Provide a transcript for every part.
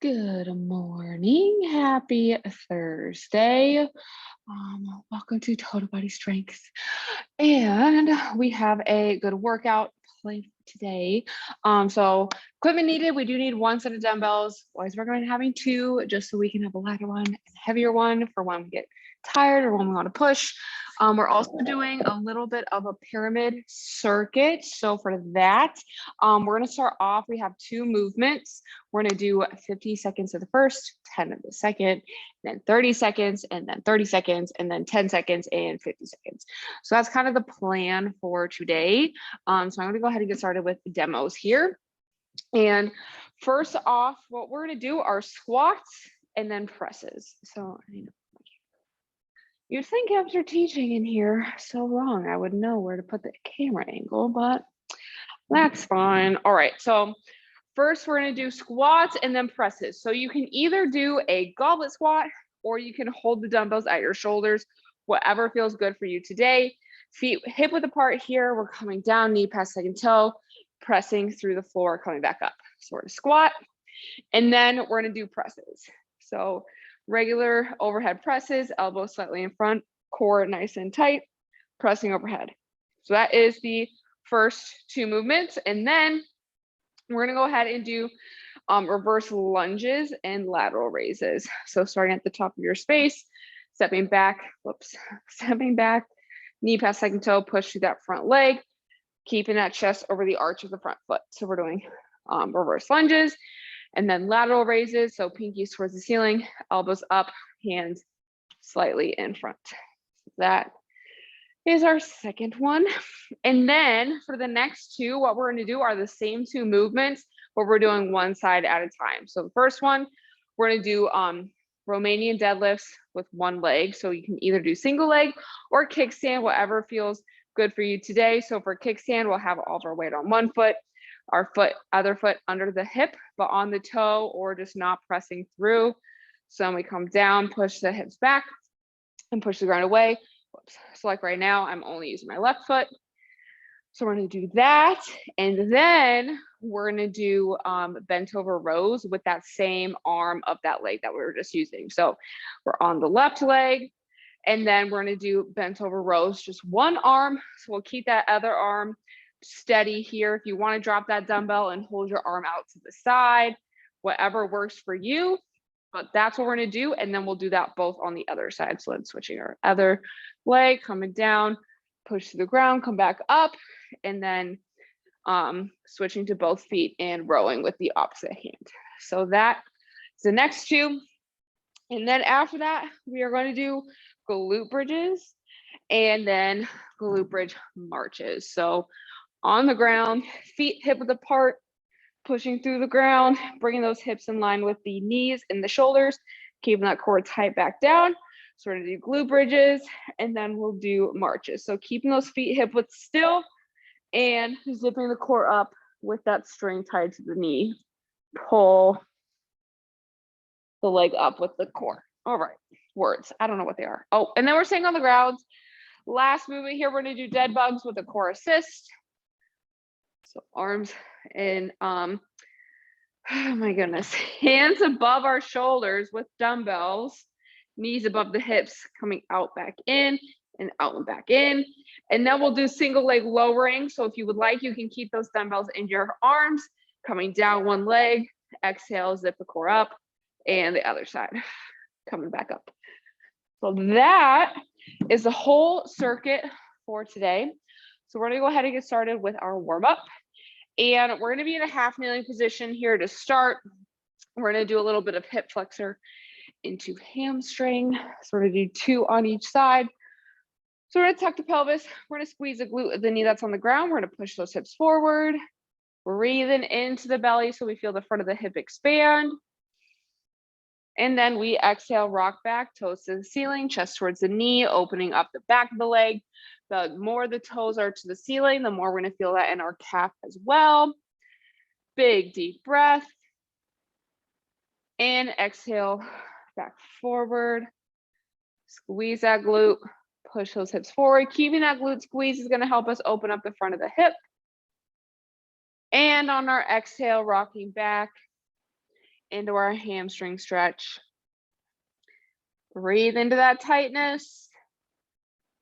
Good morning. Happy Thursday. Welcome to Total Body Strength. And we have a good workout planned today. So equipment needed, we do need one set of dumbbells. Always recommend having two, just so we can have a lighter one and a heavier one for when we get tired or when we want to push. We're also doing a little bit of a pyramid circuit. So for that, we're going to start off, we have two movements. We're going to do 50 seconds of the first, 10 of the second, then 30 seconds, and then 30 seconds, and then 10 seconds and 50 seconds. So that's kind of the plan for today. So I'm going to go ahead and get started with demos here. And first off, what we're going to do are squats and then presses. So you'd think after teaching in here so long, I would know where to put the camera angle, but that's fine. All right, so first we're going to do squats and then presses. So you can either do a goblet squat or you can hold the dumbbells at your shoulders, whatever feels good for you today. Feet hip width apart here. We're coming down, knee past second toe, pressing through the floor, coming back up. So we're going to squat, and then we're going to do presses. So regular overhead presses, elbows slightly in front, core nice and tight, pressing overhead. So that is the first two movements. And then we're going to go ahead and do reverse lunges and lateral raises. So starting at the top of your space, stepping back, knee past second toe, push through that front leg, keeping that chest over the arch of the front foot. So we're doing reverse lunges and then lateral raises. So pinkies towards the ceiling, elbows up, hands slightly in front. That is our second one. And then for the next two, what we're going to do are the same two movements, but we're doing one side at a time. So the first one, we're going to do Romanian deadlifts with one leg. So you can either do single leg or kickstand, whatever feels good for you today. So for kickstand, we'll have all of our weight on one foot, our other foot under the hip, but on the toe or just not pressing through. So then we come down, push the hips back and push the ground away. Whoops. So like right now, I'm only using my left foot. So we're going to do that. And then we're going to do bent over rows with that same arm of that leg that we were just using. So we're on the left leg, and then we're going to do bent over rows, just one arm. So we'll keep that other arm steady here. If you want to drop that dumbbell and hold your arm out to the side, whatever works for you. But that's what we're going to do. And then we'll do that both on the other side. So then switching our other leg, coming down, push to the ground, come back up, and then switching to both feet and rowing with the opposite hand. So that's the next two. And then after that, we are going to do glute bridges and then glute bridge marches. So on the ground, feet hip width apart, pushing through the ground, bringing those hips in line with the knees and the shoulders, keeping that core tight back down. So we're going to do glute bridges, and then we'll do marches. So keeping those feet hip width still and zipping the core up with that string tied to the knee. Pull the leg up with the core. All right, words. I don't know what they are. Oh, and then we're staying on the ground. Last movement here, we're going to do dead bugs with a core assist. So arms and oh my goodness, hands above our shoulders with dumbbells, knees above the hips, coming out back in and out and back in. And then we'll do single leg lowering. So if you would like, you can keep those dumbbells in your arms, coming down one leg, exhale, zip the core up, and the other side, coming back up. So that is the whole circuit for today. So we're gonna go ahead and get started with our warm up. And we're gonna be in a half kneeling position here to start. We're gonna do a little bit of hip flexor into hamstring. So we're gonna do two on each side. So we're gonna tuck the pelvis. We're gonna squeeze the glute of the knee that's on the ground. We're gonna push those hips forward. Breathing into the belly so we feel the front of the hip expand. And then we exhale, rock back, toes to the ceiling, chest towards the knee, opening up the back of the leg. The more the toes are to the ceiling, the more we're gonna feel that in our calf as well. Big deep breath. And exhale, back forward. Squeeze that glute, push those hips forward. Keeping that glute squeeze is gonna help us open up the front of the hip. And on our exhale, rocking back into our hamstring stretch. Breathe into that tightness.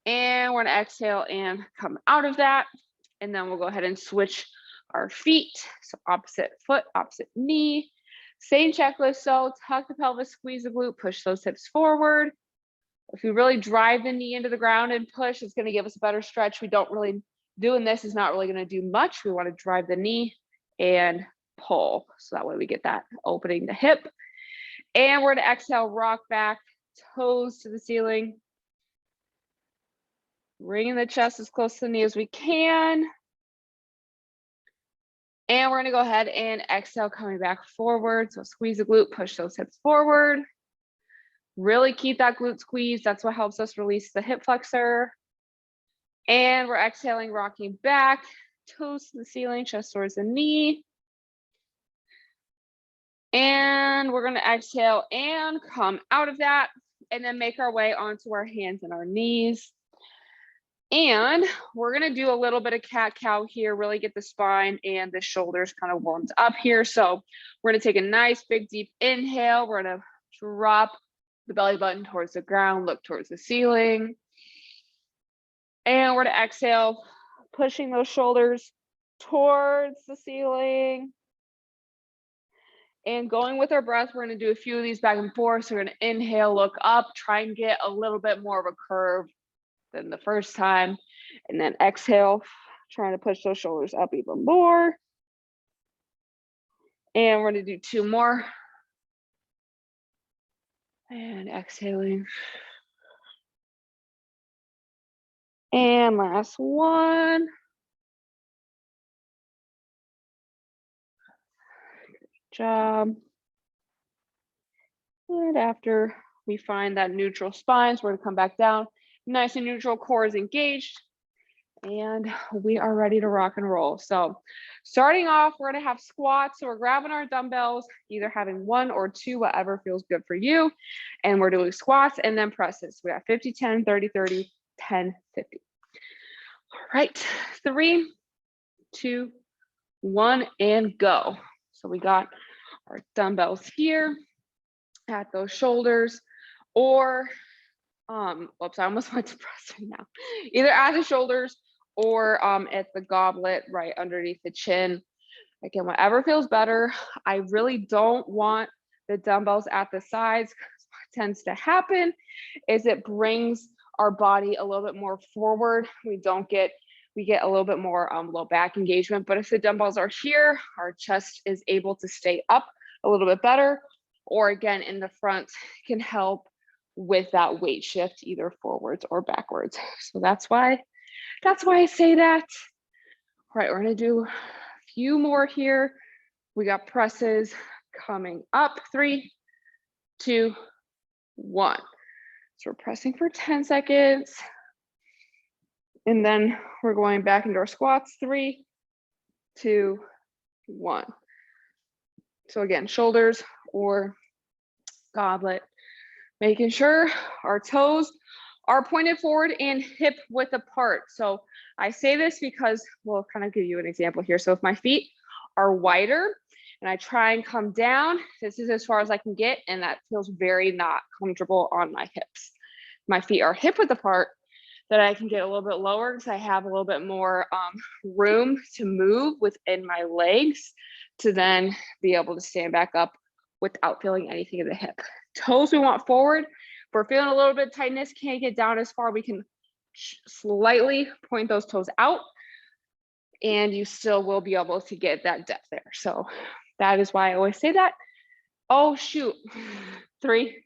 And we're gonna exhale and come out of that. And then we'll go ahead and switch our feet. So opposite foot, opposite knee. Same checklist. So tuck the pelvis, squeeze the glute, push those hips forward. If we really drive the knee into the ground and push, it's gonna give us a better stretch. We don't really, doing this is not really gonna do much. We wanna drive the knee and pull. So that way we get that opening the hip. And we're gonna exhale, rock back, toes to the ceiling. Bringing the chest as close to the knee as we can. And we're gonna go ahead and exhale, coming back forward. So squeeze the glute, push those hips forward. Really keep that glute squeeze. That's what helps us release the hip flexor. And we're exhaling, rocking back, toes to the ceiling, chest towards the knee. And we're gonna exhale and come out of that, and then make our way onto our hands and our knees. And we're gonna do a little bit of cat-cow here, really get the spine and the shoulders kind of warmed up here. So we're gonna take a nice big deep inhale. We're gonna drop the belly button towards the ground, look towards the ceiling. And we're gonna exhale, pushing those shoulders towards the ceiling. And going with our breath, we're gonna do a few of these back and forth. So we're gonna inhale, look up, try and get a little bit more of a curve than the first time. And then exhale, trying to push those shoulders up even more. And we're gonna do 2 more. And exhaling. And last one. Good job. And after we find that neutral spine, so we're gonna come back down. Nice and neutral, core is engaged. And we are ready to rock and roll. So starting off, we're gonna have squats. So we're grabbing our dumbbells, either having 1 or 2, whatever feels good for you. And we're doing squats and then presses. We have 50, 10, 30, 30, 10, 50. All right, 3, 2, 1, and go. So we got our dumbbells here at those shoulders, or whoops, I almost went to pressing now. Either at the shoulders or at the goblet right underneath the chin. Again, whatever feels better. I really don't want the dumbbells at the sides, because what tends to happen is it brings our body a little bit more forward. We get a little bit more low back engagement. But if the dumbbells are here, our chest is able to stay up a little bit better, or again in the front can help with that weight shift either forwards or backwards. So that's why I say that. All right, we're gonna do a few more here. We got presses coming up. 3, 2, 1. So we're pressing for 10 seconds. And then we're going back into our squats. 3, 2, 1. So again, shoulders or goblet, making sure our toes are pointed forward and hip width apart. So I say this because we'll kind of give you an example here. So if my feet are wider and I try and come down, this is as far as I can get, and that feels very not comfortable on my hips. My feet are hip width apart, that I can get a little bit lower because I have a little bit more room to move within my legs to then be able to stand back up without feeling anything in the hip. Toes we want forward. If we're feeling a little bit of tightness, can't get down as far, we can slightly point those toes out and you still will be able to get that depth there. So that is why I always say that. Oh shoot, 3,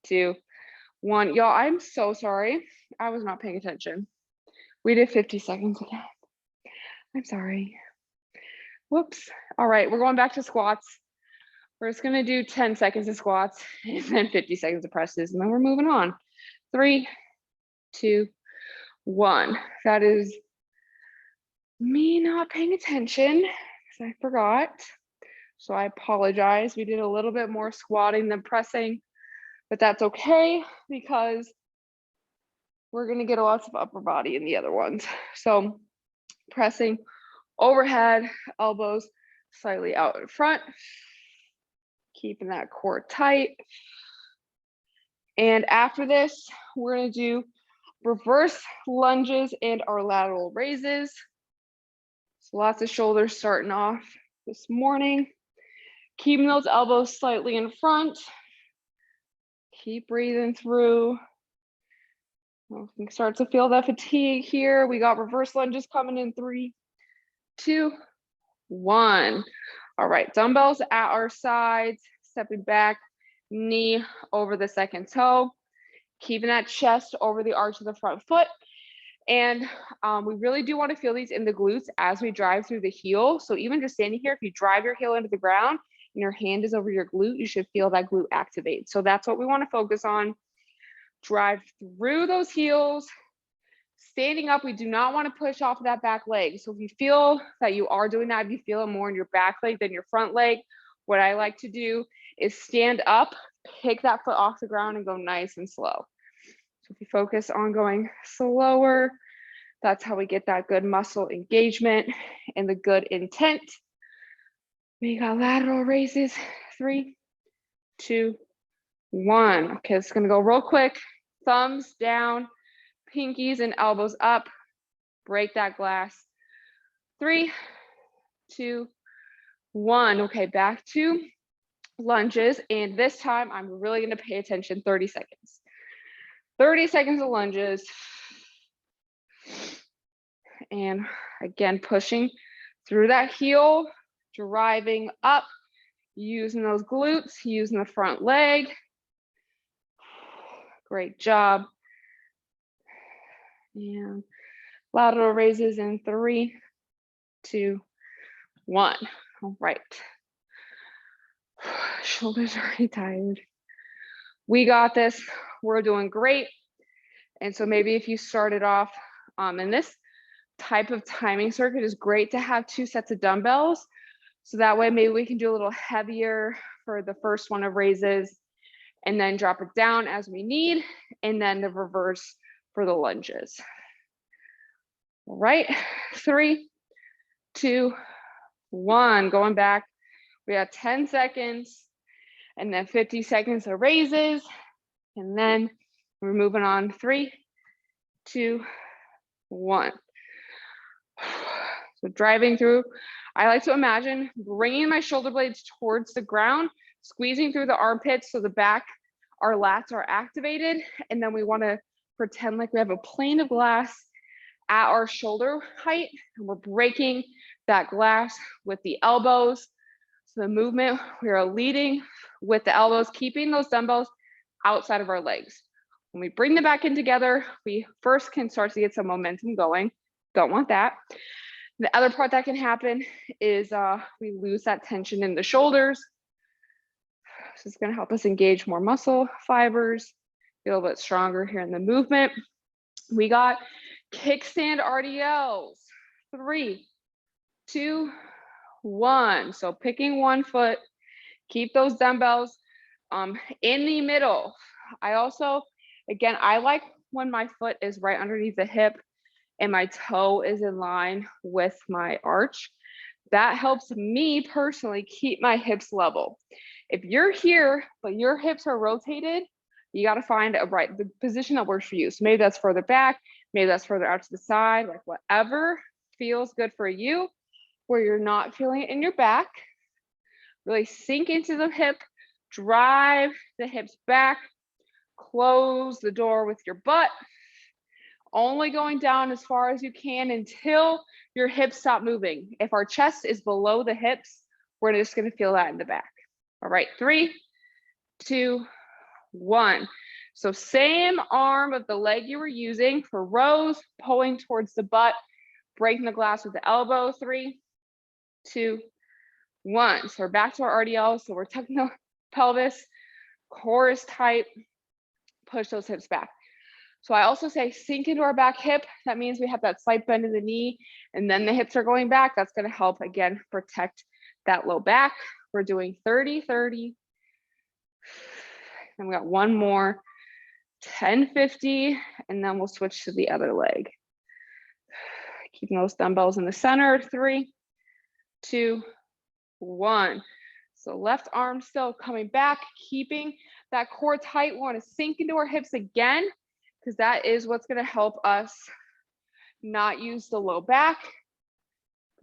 2, 1. Y'all, I'm so sorry. I was not paying attention. We did 50 seconds again. I'm sorry. Whoops. All right, we're going back to squats. We're just gonna do 10 seconds of squats and then 50 seconds of presses, and then we're moving on. 3, 2, 1. That is me not paying attention because I forgot. So I apologize. We did a little bit more squatting than pressing, but that's okay because we're gonna get lots of upper body in the other ones. So pressing overhead, elbows slightly out in front. Keeping that core tight. And after this, we're gonna do reverse lunges and our lateral raises. So lots of shoulders starting off this morning. Keeping those elbows slightly in front. Keep breathing through. We can start to feel that fatigue here. We got reverse lunges coming in 3, 2, 1. All right, dumbbells at our sides, stepping back, knee over the second toe, keeping that chest over the arch of the front foot. And we really do want to feel these in the glutes as we drive through the heel. So even just standing here, if you drive your heel into the ground and your hand is over your glute, you should feel that glute activate. So that's what we want to focus on. Drive through those heels. Standing up, we do not want to push off of that back leg. So if you feel that you are doing that, if you feel it more in your back leg than your front leg, what I like to do is stand up, pick that foot off the ground and go nice and slow. So if you focus on going slower, that's how we get that good muscle engagement and the good intent. We got lateral raises, 3, 2, 1. Okay, it's gonna go real quick. Thumbs down, pinkies and elbows up. Break that glass. 3, 2, 1. Okay, back to lunges. And this time I'm really gonna pay attention, 30 seconds. 30 seconds of lunges. And again, pushing through that heel, driving up, using those glutes, using the front leg. Great job. And lateral raises in 3, 2, 1. All right. Shoulders are already tired. We got this. We're doing great. And so maybe if you started off in this type of timing circuit, is great to have 2 sets of dumbbells. So that way maybe we can do a little heavier for the first one of raises and then drop it down as we need, and then the reverse for the lunges. All right, 3, 2, 1, going back. We have 10 seconds and then 50 seconds of raises. And then we're moving on, 3, 2, 1. So driving through, I like to imagine bringing my shoulder blades towards the ground, squeezing through the armpits so the back, our lats are activated. And then we want to pretend like we have a plane of glass at our shoulder height, and we're breaking that glass with the elbows. So the movement, we are leading with the elbows, keeping those dumbbells outside of our legs. When we bring them back in together, we first can start to get some momentum going. Don't want that. The other part that can happen is we lose that tension in the shoulders. So it's going to help us engage more muscle fibers, feel a bit stronger here in the movement. We got kickstand RDLs, 3, 2, 1. So picking one foot, keep those dumbbells in the middle. I also, again, I like when my foot is right underneath the hip and my toe is in line with my arch. That helps me personally keep my hips level. If you're here, but your hips are rotated, you got to find the position that works for you. So maybe that's further back, maybe that's further out to the side, like whatever feels good for you, where you're not feeling it in your back. Really sink into the hip, drive the hips back, close the door with your butt, only going down as far as you can until your hips stop moving. If our chest is below the hips, we're just going to feel that in the back. All right, 3, 2, 1. So same arm of the leg you were using for rows, pulling towards the butt, breaking the glass with the elbow. 3, 2, 1. So we're back to our RDL. So we're tucking the pelvis, core is tight, push those hips back. So I also say sink into our back hip. That means we have that slight bend in the knee and then the hips are going back. That's going to help, again, protect that low back. We're doing 30, 30. And we got one more, 10, 50, and then we'll switch to the other leg. Keeping those dumbbells in the center, 3, 2, 1. So left arm still coming back, keeping that core tight. We want to sink into our hips again, because that is what's going to help us not use the low back.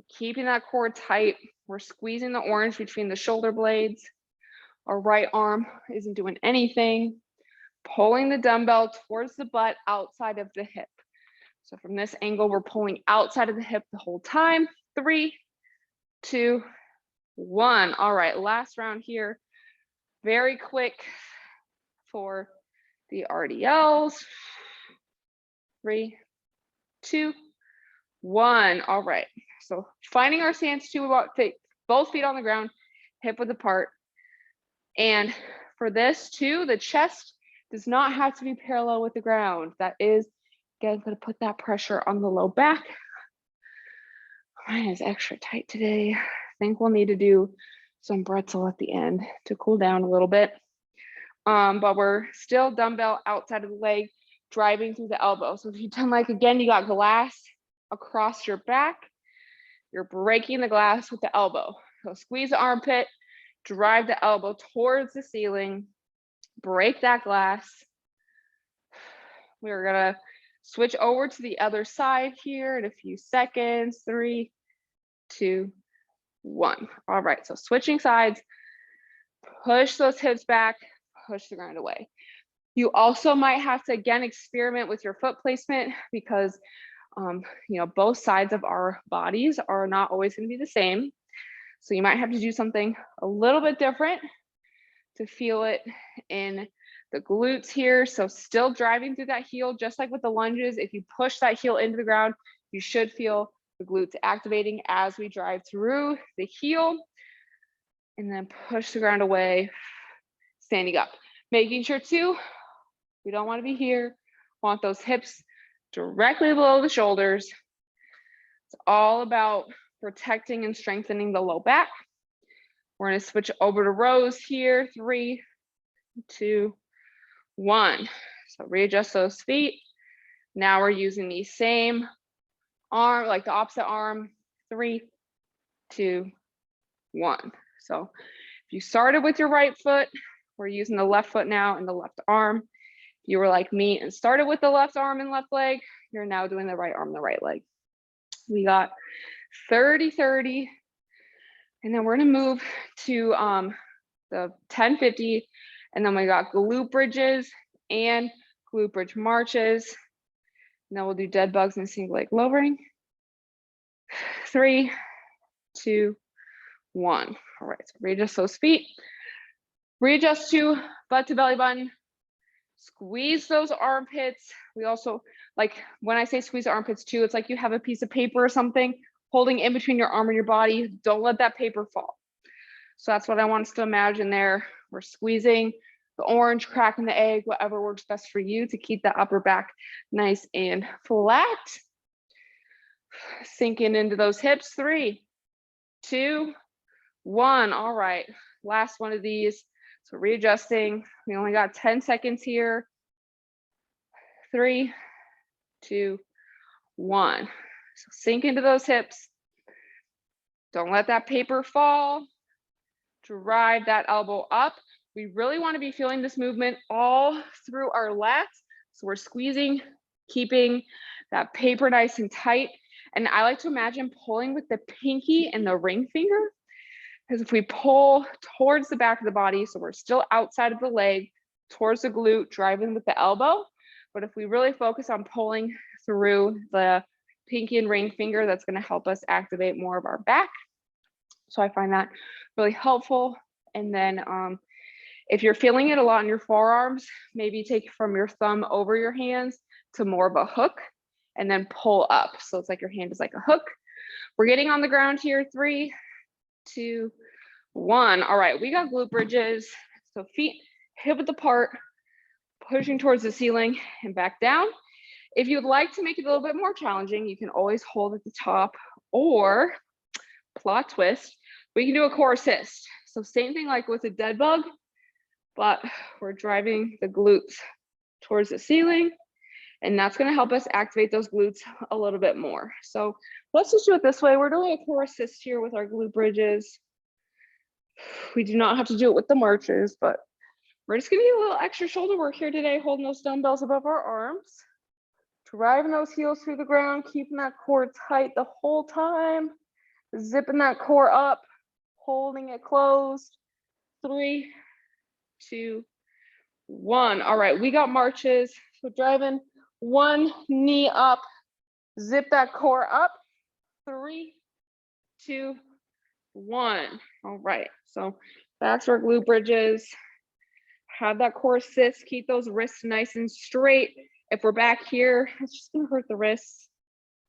Keeping that core tight. We're squeezing the orange between the shoulder blades. Our right arm isn't doing anything. Pulling the dumbbell towards the butt outside of the hip. So from this angle, we're pulling outside of the hip the whole time. 3, 2, 1. All right, last round here. Very quick for the RDLs. 3, 2, 1. All right, so finding our stance too, we want to take both feet on the ground, hip width apart. And for this too, the chest does not have to be parallel with the ground. That is, again, going to put that pressure on the low back. Mine is extra tight today. I think we'll need to do some pretzel at the end to cool down a little bit. But we're still dumbbell outside of the leg, driving through the elbow. So if you've done like, again, you got glass across your back, you're breaking the glass with the elbow. So squeeze the armpit, drive the elbow towards the ceiling, break that glass. We're gonna switch over to the other side here in a few seconds. 3, 2, 1. All right, so switching sides, push those hips back, push the ground away. You also might have to, again, experiment with your foot placement, because both sides of our bodies are not always going to be the same. So you might have to do something a little bit different to feel it in the glutes here. So still driving through that heel, just like with the lunges. If you push that heel into the ground, you should feel the glutes activating as we drive through the heel, and then push the ground away, standing up. Making sure too, we don't want to be here. Want those hips directly below the shoulders. It's all about protecting and strengthening the low back. We're going to switch over to rows here. 3, 2, 1. So readjust those feet. Now we're using the same arm, like the opposite arm. 3, 2, 1. So if you started with your right foot, we're using the left foot now and the left arm. If you were like me and started with the left arm and left leg, you're now doing the right arm and the right leg. We got 30, 30. And then we're gonna move to the 10, 50. And then we got glute bridges and glute bridge marches. And then we'll do dead bugs and single leg lowering. 3, 2, 1. All right, so readjust those feet. Readjust to butt to belly button. Squeeze those armpits. We also, like when I say squeeze the armpits too, it's like you have a piece of paper or something holding in between your arm and your body. Don't let that paper fall. So that's what I want us to imagine there. We're squeezing the orange, cracking the egg, whatever works best for you to keep the upper back nice and flat. Sinking into those hips. 3, 2, 1. All right, last one of these. So readjusting. We only got 10 seconds here. 3, 2, 1. So sink into those hips. Don't let that paper fall. Drive that elbow up. We really want to be feeling this movement all through our lats. So we're squeezing, keeping that paper nice and tight. And I like to imagine pulling with the pinky and the ring finger, because if we pull towards the back of the body, so we're still outside of the leg, towards the glute, driving with the elbow. But if we really focus on pulling through the pinky and ring finger, that's going to help us activate more of our back. So I find that really helpful. And then if you're feeling it a lot in your forearms, maybe take from your thumb over your hands to more of a hook and then pull up. So it's like your hand is like a hook. We're getting on the ground here. 3, 2, 1. All right, we got glute bridges. So feet hip width apart, pushing towards the ceiling and back down. If you'd like to make it a little bit more challenging, you can always hold at the top, or plot twist, we can do a core assist. So same thing like with a dead bug, but we're driving the glutes towards the ceiling, and that's going to help us activate those glutes a little bit more. So let's just do it this way. We're doing a core assist here with our glute bridges. We do not have to do it with the marches, but we're just gonna get a little extra shoulder work here today, holding those dumbbells above our arms, driving those heels through the ground, keeping that core tight the whole time, zipping that core up, holding it closed. 3, 2, 1. All right, we got marches. So driving one knee up, zip that core up. 3, 2, 1. All right, so back to our glute bridges. Have that core assist, keep those wrists nice and straight. If we're back here, it's just gonna hurt the wrists.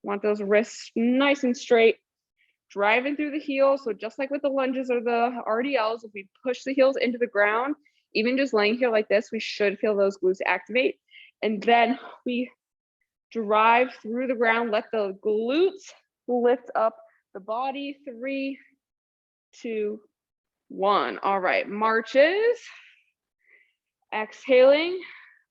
Want those wrists nice and straight. Driving through the heels. So just like with the lunges or the RDLs, if we push the heels into the ground, even just laying here like this, we should feel those glutes activate. And then we drive through the ground, let the glutes lift up the body. 3, 2, 1. All right, marches. Exhaling,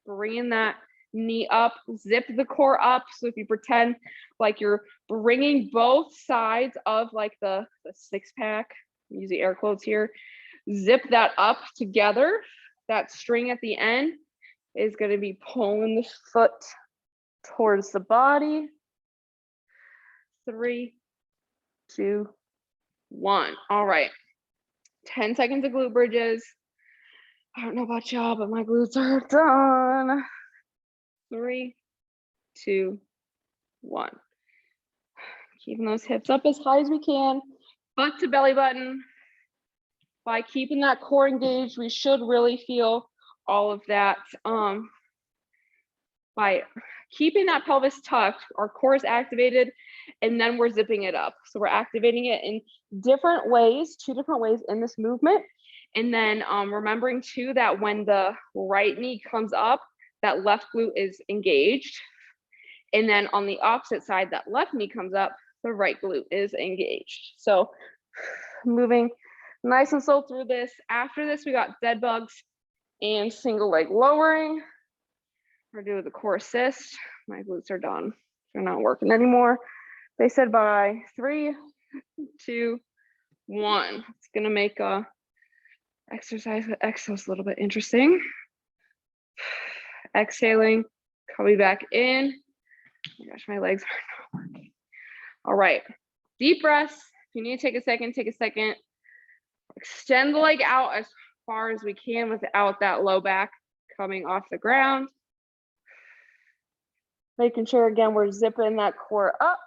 bringing that knee up, zip the core up. So if you pretend like you're bringing both sides of like the six pack, use the air quotes here, zip that up together. That string at the end is going to be pulling the foot towards the body. 3, 2, 1. All right, 10 seconds of glute bridges. I don't know about y'all, but my glutes are done. 3, 2, 1. Keeping those hips up as high as we can, butt to belly button. By keeping that core engaged, we should really feel all of that. By keeping that pelvis tucked, our core is activated, and then we're zipping it up. So we're activating it in different ways, 2 different ways in this movement. And then remembering too that when the right knee comes up, that left glute is engaged. And then on the opposite side, that left knee comes up, the right glute is engaged. So moving nice and slow through this. After this, we got dead bugs and single leg lowering. We're doing the core assist. My glutes are done. They're not working anymore. They said bye. 3, 2, 1. It's gonna make a exercise with exhales a little bit interesting. Exhaling, coming back in. Oh my gosh, my legs are not working. All right, deep breaths. If you need to take a second, take a second. Extend the leg out as far as we can without that low back coming off the ground. Making sure, again, we're zipping that core up.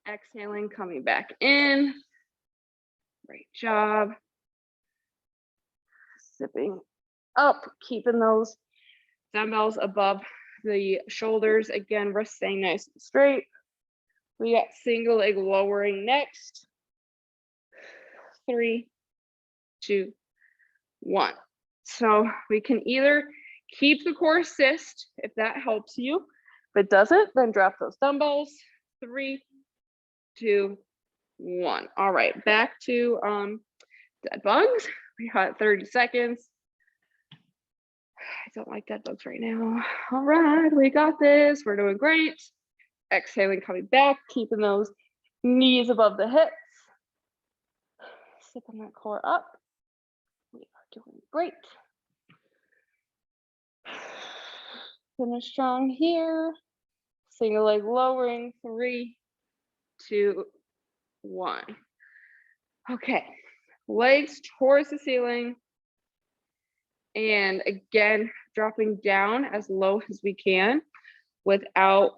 Exhaling, coming back in. Great job. Zipping up, keeping those dumbbells above the shoulders. Again, wrists staying nice and straight. We got single leg lowering next. 3, 2, 1. So we can either keep the core assist if that helps you. If it doesn't, then drop those dumbbells. 3, 2, 1. All right, back to dead bugs. We got 30 seconds. I don't like dead bugs right now. All right, we got this. We're doing great. Exhaling, coming back, keeping those knees above the hips. Sipping that core up. We are doing great. Finish strong here. Single leg lowering. 3, 2, 1. Okay, legs towards the ceiling. And again, dropping down as low as we can without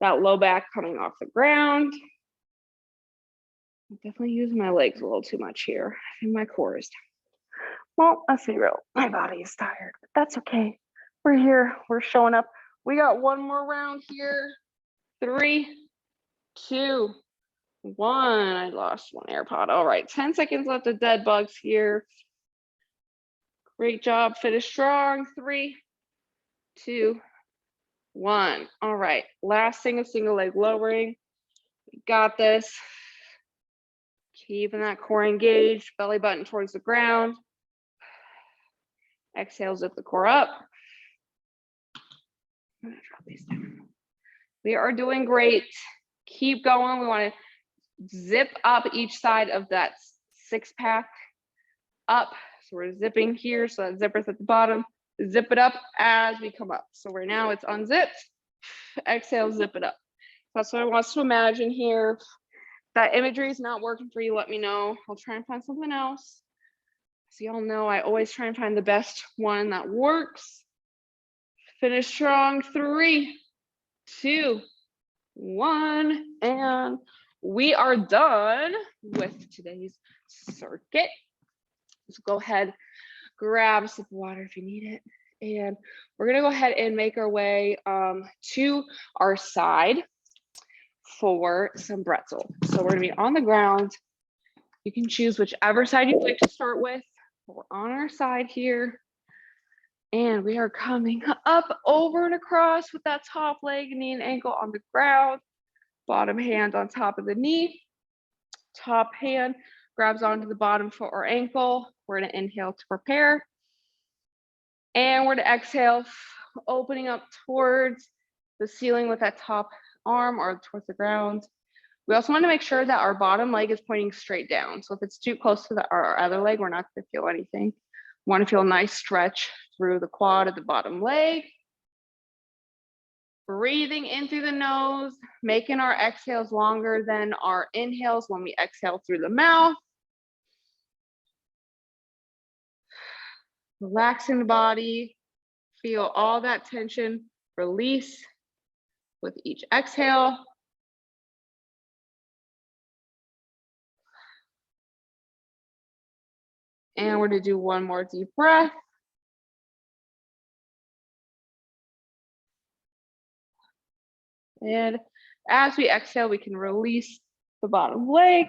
that low back coming off the ground. I'm definitely using my legs a little too much here. I think my core is tired. Well, let's be real. My body is tired, but that's okay. We're here. We're showing up. We got one more round here. 3, 2, 1. I lost one AirPod. All right, 10 seconds left of dead bugs here. Great job. Finish strong. 3, 2, 1. All right. Last single leg lowering. We got this. Keeping that core engaged. Belly button towards the ground. Exhale, zip the core up. I'm gonna drop these down. We are doing great. Keep going. We want to zip up each side of that 6-pack up. So we're zipping here, so that zipper's at the bottom. Zip it up as we come up. So right now it's unzipped. Exhale, zip it up. That's what I want us to imagine here. If that imagery is not working for you, let me know. I'll try and find something else. So y'all know I always try and find the best one that works. Finish strong. 3, 2, 1, and we are done with today's circuit. So go ahead, grab a sip of water if you need it. And we're gonna go ahead and make our way to our side for some pretzel. So we're gonna be on the ground. You can choose whichever side you'd like to start with. We're on our side here. And we are coming up, over and across with that top leg, knee and ankle on the ground. Bottom hand on top of the knee. Top hand grabs onto the bottom foot or ankle. We're gonna inhale to prepare. And we're gonna exhale, opening up towards the ceiling with that top arm or towards the ground. We also want to make sure that our bottom leg is pointing straight down. So if it's too close to our other leg, we're not gonna feel anything. We want to feel a nice stretch through the quad of the bottom leg. Breathing in through the nose, making our exhales longer than our inhales when we exhale through the mouth. Relaxing the body, feel all that tension release with each exhale. And we're gonna do one more deep breath. And as we exhale, we can release the bottom leg,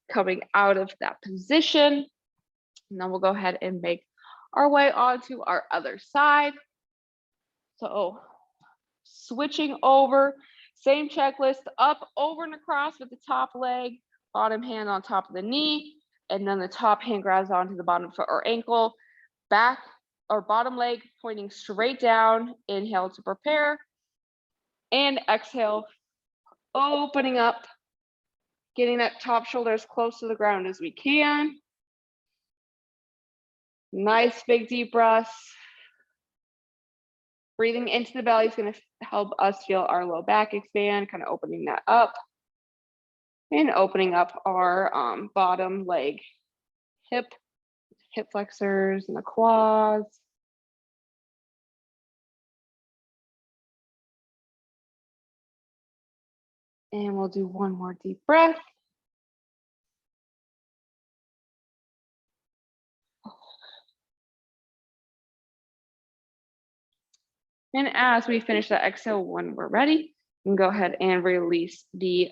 coming out of that position. And then we'll go ahead and make our way onto our other side. So switching over, same checklist, up, over, and across with the top leg, bottom hand on top of the knee, and then the top hand grabs onto the bottom foot or ankle, back or bottom leg pointing straight down. Inhale to prepare, and exhale, opening up, getting that top shoulder as close to the ground as we can. Nice big deep breaths. Breathing into the belly is going to help us feel our low back expand, kind of opening that up. And opening up our bottom leg, hip flexors and the quads. And we'll do one more deep breath. And as we finish that exhale, when we're ready, we can go ahead and release the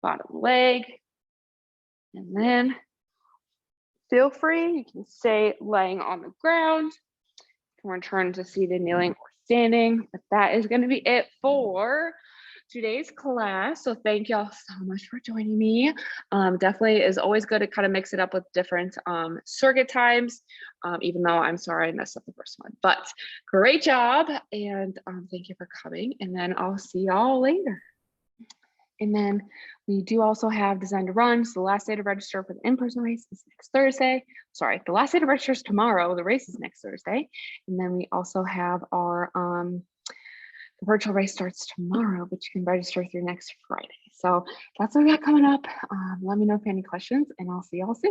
bottom leg. And then feel free, you can stay laying on the ground. You can return to seated, kneeling, or standing. But that is going to be it for today's class. So thank y'all so much for joining me. Definitely is always good to kind of mix it up with different circuit times, even though I'm sorry I messed up the first one. But great job, and thank you for coming. And then I'll see y'all later. And then we do also have Design to Run. So the last day to register for the in-person race is next Thursday. Sorry, the last day to register is tomorrow. The race is next Thursday. And then we also have our the virtual race starts tomorrow, but you can register through next Friday. So that's what we got coming up. Let me know if you have any questions, and I'll see y'all soon.